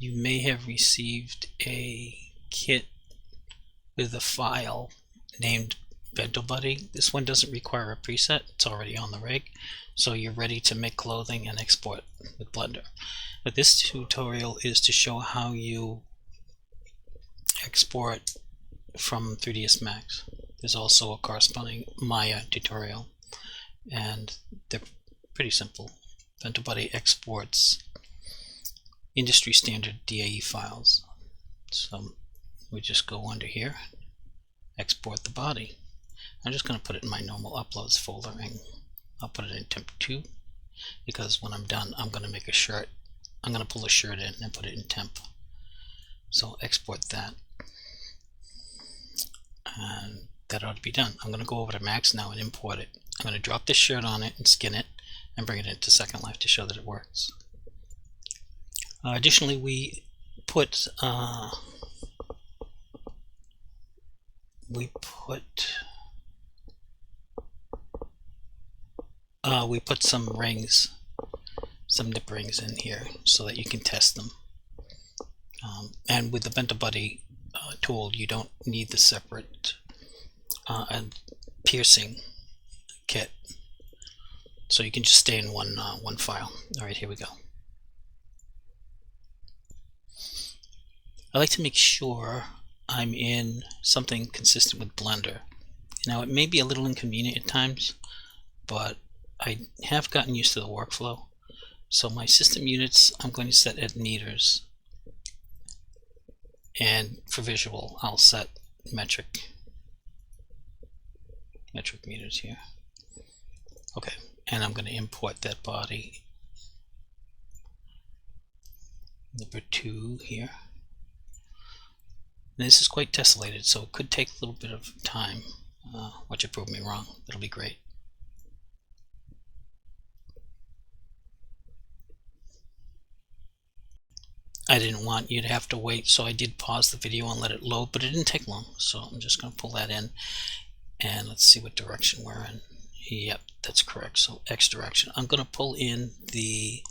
you may have received a kit with a file named Bento Buddy. This one doesn't require a preset, it's already on the rig, so you're ready to make clothing and export with Blender. But this tutorial is to show how you export from 3ds Max. There's also a corresponding Maya tutorial, and they're pretty simple. Bento Buddy exports industry standard DAE files. So we just go under here, export the body. I'm just going to put it in my normal uploads folder, and I'll put it in temp 2 because when I'm done I'm going to make a shirt. I'm going to pull a shirt in and put it in temp. So export that, and that ought to be done. I'm going to go over to Max now and import it. I'm going to drop this shirt on it and skin it and bring it into Second Life to show that it works. Additionally, we put some rings, some nip rings in here so that you can test them. And with the Bento Buddy tool, you don't need the separate piercing kit, so you can just stay in one file. All right, here we go. I like to make sure I'm in something consistent with Blender. Now, it may be a little inconvenient at times, but I have gotten used to the workflow. So my system units I'm going to set at meters, and for visual I'll set metric meters here. Okay, and I'm going to import that body number 2 here. And this is quite tessellated, so it could take a little bit of time. Watch it prove me wrong. That'll be great. I didn't want you to have to wait, so I did pause the video and let it load, but it didn't take long. So I'm just going to pull that in, and let's see what direction we're in. Yep, that's correct. So X direction. I'm going to pull in the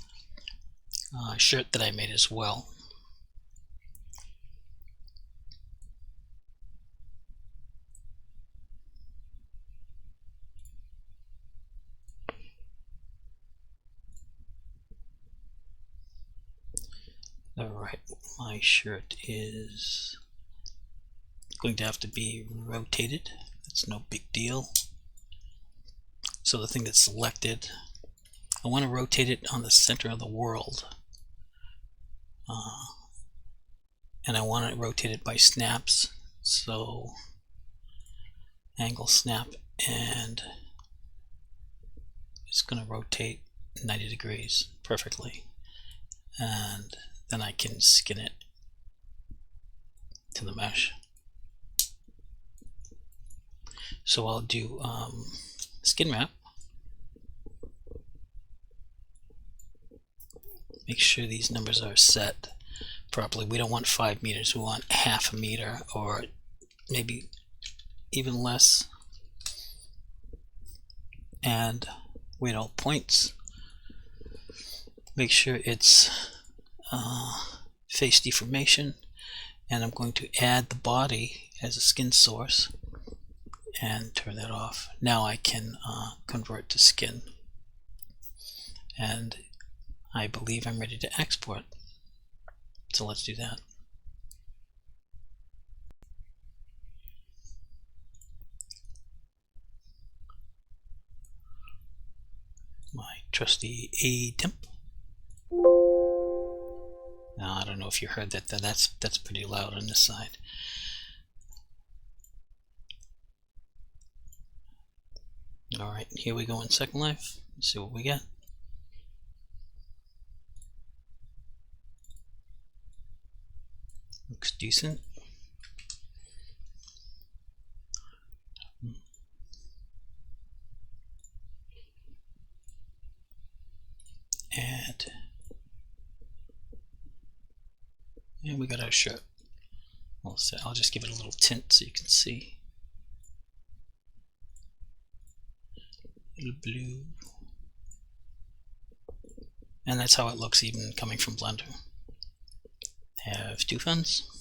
shirt that I made as well. Alright, my shirt is going to have to be rotated. That's no big deal. So the thing that's selected, I want to rotate it on the center of the world. And I want to rotate it by snaps. So angle snap, and it's going to rotate 90 degrees perfectly. And then I can skin it to the mesh. So I'll do skin wrap. Make sure these numbers are set properly. We don't want 5 meters, we want half a meter, or maybe even less. And weight all points. Make sure it's face deformation, and I'm going to add the body as a skin source and turn that off. Now I can convert to skin, and I believe I'm ready to export. So let's do that. My trusty A temp. Now, I don't know if you heard that. That's pretty loud on this side. All right, here we go in Second Life. Let's see what we get. Looks decent. And we got our shirt. I'll just give it a little tint so you can see. A little blue. And that's how it looks even coming from Blender. have two fans.